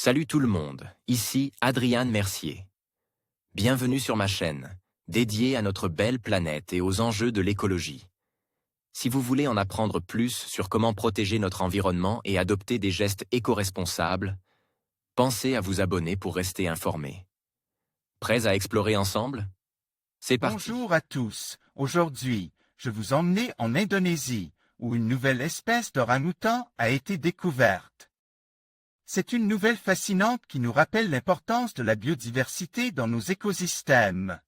Salut tout le monde, ici Adrian Mercier. Bienvenue sur ma chaîne, dédiée à notre belle planète et aux enjeux de l'écologie. Si vous voulez en apprendre plus sur comment protéger notre environnement et adopter des gestes éco-responsables, pensez à vous abonner pour rester informé. Prêts à explorer ensemble? C'est parti. Bonjour à tous. Aujourd'hui, je vous emmène en Indonésie, où une nouvelle espèce d'orang-outan a été découverte. C'est une nouvelle fascinante qui nous rappelle l'importance de la biodiversité dans nos écosystèmes.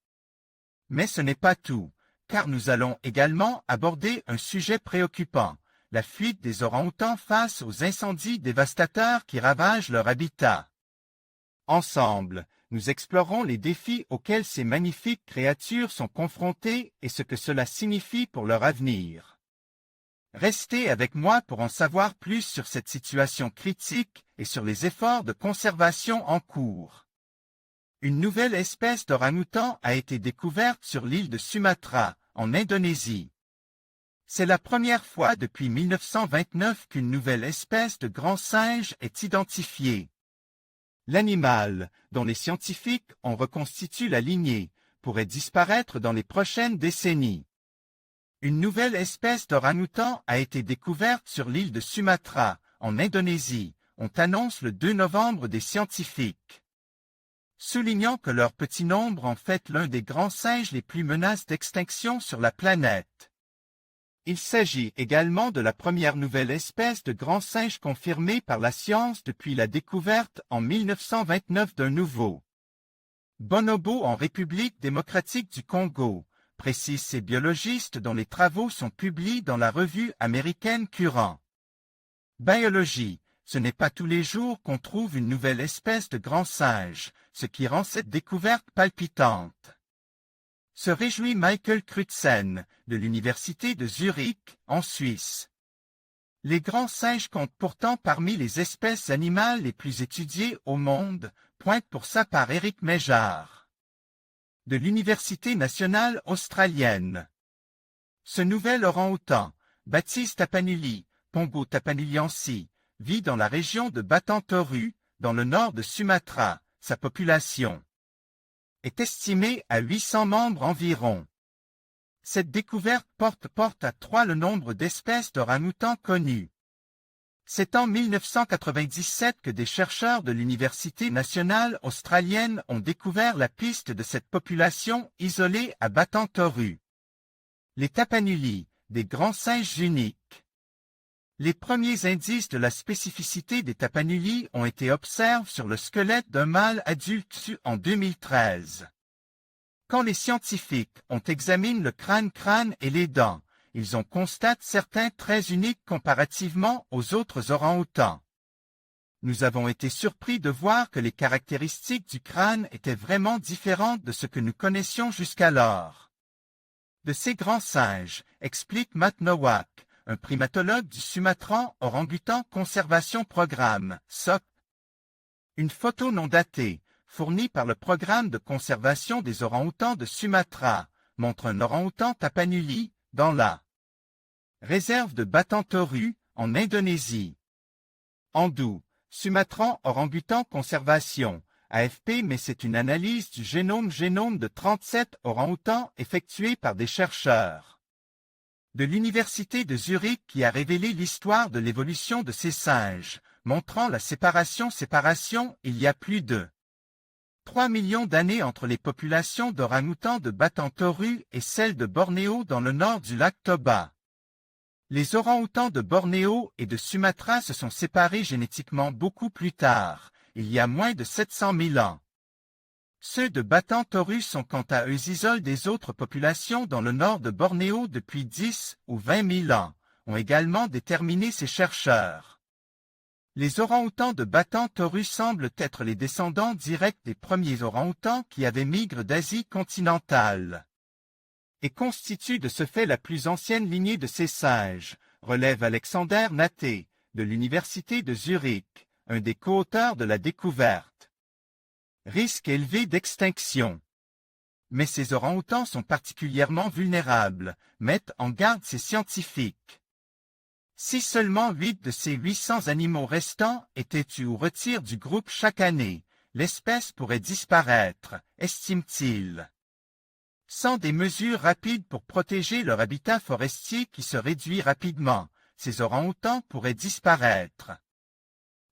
Mais ce n'est pas tout, car nous allons également aborder un sujet préoccupant, la fuite des orang-outans face aux incendies dévastateurs qui ravagent leur habitat. Ensemble, nous explorons les défis auxquels ces magnifiques créatures sont confrontées et ce que cela signifie pour leur avenir. Restez avec moi pour en savoir plus sur cette situation critique et sur les efforts de conservation en cours. Une nouvelle espèce d'orang-outan a été découverte sur l'île de Sumatra, en Indonésie. C'est la première fois depuis 1929 qu'une nouvelle espèce de grand singe est identifiée. L'animal, dont les scientifiques ont reconstitué la lignée, pourrait disparaître dans les prochaines décennies. Une nouvelle espèce d'orang-outan a été découverte sur l'île de Sumatra, en Indonésie, on annonce le 2 novembre des scientifiques. Soulignant que leur petit nombre en fait l'un des grands singes les plus menacés d'extinction sur la planète. Il s'agit également de la première nouvelle espèce de grand singe confirmée par la science depuis la découverte en 1929 d'un nouveau bonobo en République démocratique du Congo, précisent ces biologistes dont les travaux sont publiés dans la revue américaine Current. Biologie, ce n'est pas tous les jours qu'on trouve une nouvelle espèce de grand singe, ce qui rend cette découverte palpitante. Se réjouit Michael Crutzen, de l'Université de Zurich, en Suisse. Les grands singes comptent pourtant parmi les espèces animales les plus étudiées au monde, pointe pour sa part Eric Méjard, de l'Université nationale australienne. Ce nouvel orang-outan, Baptiste tapanuli, Pongo tapaniliensis, vit dans la région de Batang Toru, dans le nord de Sumatra. Sa population est estimée à 800 membres environ. Cette découverte porte à 3 le nombre d'espèces d'orang-outans connues. C'est en 1997 que des chercheurs de l'Université nationale australienne ont découvert la piste de cette population isolée à Batang Toru. Les tapanuli, des grands singes uniques. Les premiers indices de la spécificité des tapanuli ont été observés sur le squelette d'un mâle adulte en 2013. Quand les scientifiques ont examiné le crâne et les dents, ils ont constaté certains traits uniques comparativement aux autres orang-outans. Nous avons été surpris de voir que les caractéristiques du crâne étaient vraiment différentes de ce que nous connaissions jusqu'alors. De ces grands singes, explique Matt Nowak, un primatologue du Sumatran Orang-Outan Conservation Programme, SOC. Une photo non datée, fournie par le Programme de conservation des orang-outans de Sumatra, montre un orang-outan tapanuli, dans la réserve de Batang Toru, en Indonésie. Andu, Sumatran Orang-Outan Conservation, AFP, mais c'est une analyse du génome de 37 orang-outans effectuée par des chercheurs de l'Université de Zurich qui a révélé l'histoire de l'évolution de ces singes, montrant la séparation il y a plus de 3 millions d'années entre les populations d'orang-outans de Batang Toru et celles de Bornéo dans le nord du lac Toba. Les orang-outans de Bornéo et de Sumatra se sont séparés génétiquement beaucoup plus tard, il y a moins de 700 000 ans. Ceux de Batang Toru sont quant à eux isolés des autres populations dans le nord de Bornéo depuis 10 ou 20 000 ans, ont également déterminé ces chercheurs. Les orang-outans de Batang Toru semblent être les descendants directs des premiers orang-outans qui avaient migré d'Asie continentale et constituent de ce fait la plus ancienne lignée de ces singes, relève Alexander Naté, de l'Université de Zurich, un des co-auteurs de la découverte. Risque élevé d'extinction. Mais ces orang-outans sont particulièrement vulnérables, mettent en garde ces scientifiques. Si seulement 8 de ces 800 animaux restants étaient tués ou retirés du groupe chaque année, l'espèce pourrait disparaître, estime-t-il. Sans des mesures rapides pour protéger leur habitat forestier qui se réduit rapidement, ces orang-outans pourraient disparaître.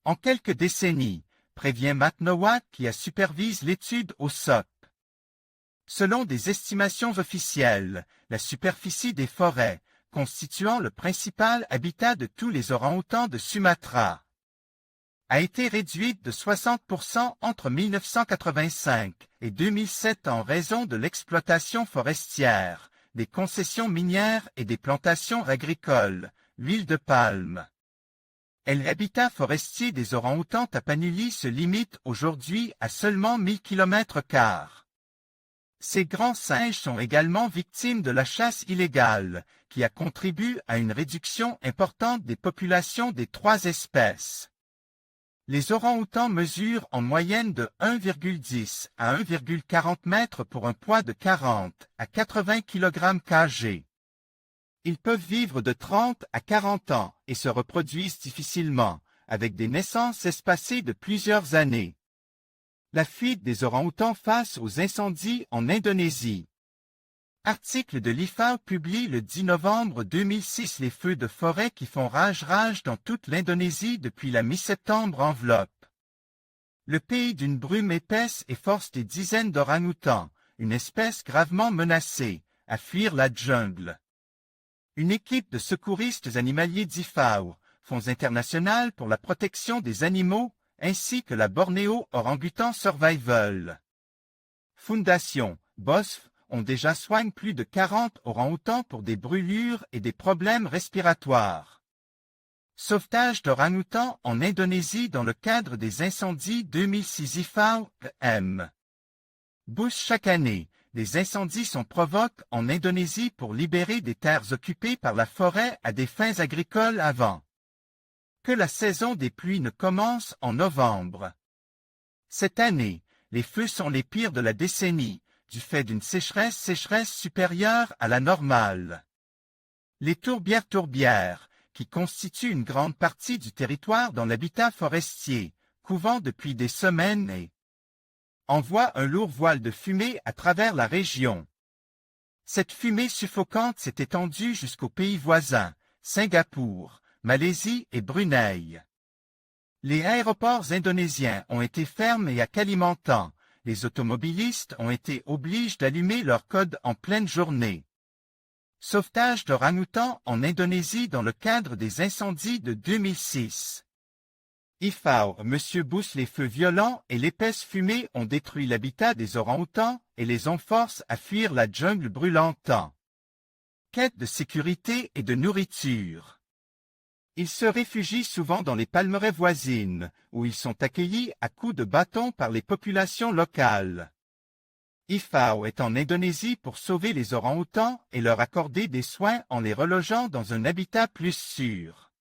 En quelques décennies, prévient Matt Nowak qui supervise l'étude au SOP. Selon des estimations officielles, la superficie des forêts, constituant le principal habitat de tous les orang-outans de Sumatra, a été réduite de 60% entre 1985 et 2007 en raison de l'exploitation forestière, des concessions minières et des plantations agricoles, l'huile de palme. L'habitat forestier des orang-outans Tapanuli se limite aujourd'hui à seulement 1000 km². Ces grands singes sont également victimes de la chasse illégale, qui a contribué à une réduction importante des populations des trois espèces. Les orang-outans mesurent en moyenne de 1,10 à 1,40 mètres pour un poids de 40 à 80 kg/kg. Ils peuvent vivre de 30 à 40 ans et se reproduisent difficilement, avec des naissances espacées de plusieurs années. La fuite des orang-outans face aux incendies en Indonésie. Article de l'IFAO publié le 10 novembre 2006. Les feux de forêt qui font rage dans toute l'Indonésie depuis la mi-septembre enveloppent le pays d'une brume épaisse et force des dizaines d'orang-outans, une espèce gravement menacée, à fuir la jungle. Une équipe de secouristes animaliers d'IFAO, Fonds international pour la protection des animaux, ainsi que la Borneo Orangutan Survival Foundation, BOSF, ont déjà soigné plus de 40 orang-outans pour des brûlures et des problèmes respiratoires. Sauvetage d'orang-outans en Indonésie dans le cadre des incendies 2006. IFAO M. Bush. Chaque année, des incendies sont provoqués en Indonésie pour libérer des terres occupées par la forêt à des fins agricoles avant que la saison des pluies ne commence en novembre. Cette année, les feux sont les pires de la décennie, du fait d'une sécheresse supérieure à la normale. Les tourbières, qui constituent une grande partie du territoire dans l'habitat forestier, couvant depuis des semaines et envoient un lourd voile de fumée à travers la région. Cette fumée suffocante s'est étendue jusqu'aux pays voisins, Singapour, Malaisie et Brunei. Les aéroports indonésiens ont été fermés et à Kalimantan, les automobilistes ont été obligés d'allumer leur code en pleine journée. Sauvetage d'orang-outans en Indonésie dans le cadre des incendies de 2006. IFAO, M. Bush. Les feux violents et l'épaisse fumée ont détruit l'habitat des orang-outans et les ont forcés à fuir la jungle brûlante. Quête de sécurité et de nourriture. Ils se réfugient souvent dans les palmeraies voisines, où ils sont accueillis à coups de bâton par les populations locales. IFAO est en Indonésie pour sauver les orang-outans et leur accorder des soins en les relogeant dans un habitat plus sûr.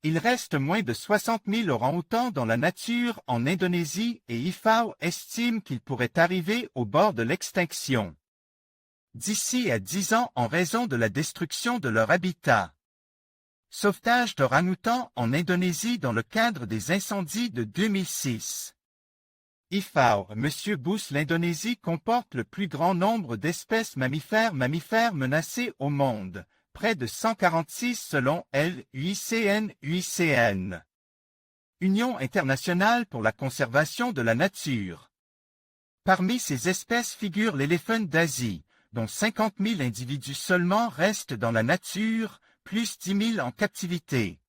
Il reste moins de 60 000 orang-outans dans la nature en Indonésie et IFAO estime qu'ils pourraient arriver au bord de l'extinction d'ici à 10 ans en raison de la destruction de leur habitat. Sauvetage d'orang-outans en Indonésie dans le cadre des incendies de 2006. IFAO, M. Bush. L'Indonésie comporte le plus grand nombre d'espèces mammifères menacées au monde, près de 146 selon l'UICN. Union internationale pour la conservation de la nature. Parmi ces espèces figure l'éléphant d'Asie, dont 50 000 individus seulement restent dans la nature, plus 10 000 en captivité.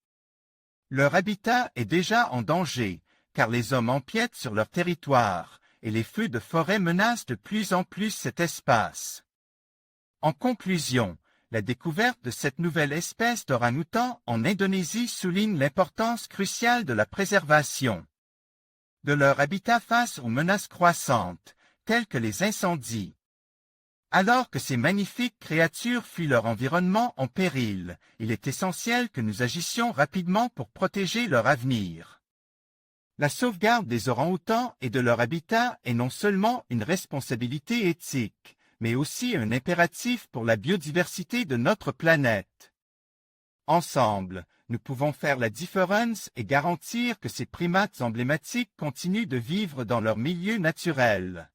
Leur habitat est déjà en danger, car les hommes empiètent sur leur territoire, et les feux de forêt menacent de plus en plus cet espace. En conclusion, la découverte de cette nouvelle espèce d'orang-outan en Indonésie souligne l'importance cruciale de la préservation de leur habitat face aux menaces croissantes, telles que les incendies. Alors que ces magnifiques créatures fuient leur environnement en péril, il est essentiel que nous agissions rapidement pour protéger leur avenir. La sauvegarde des orang-outans et de leur habitat est non seulement une responsabilité éthique, mais aussi un impératif pour la biodiversité de notre planète. Ensemble, nous pouvons faire la différence et garantir que ces primates emblématiques continuent de vivre dans leur milieu naturel.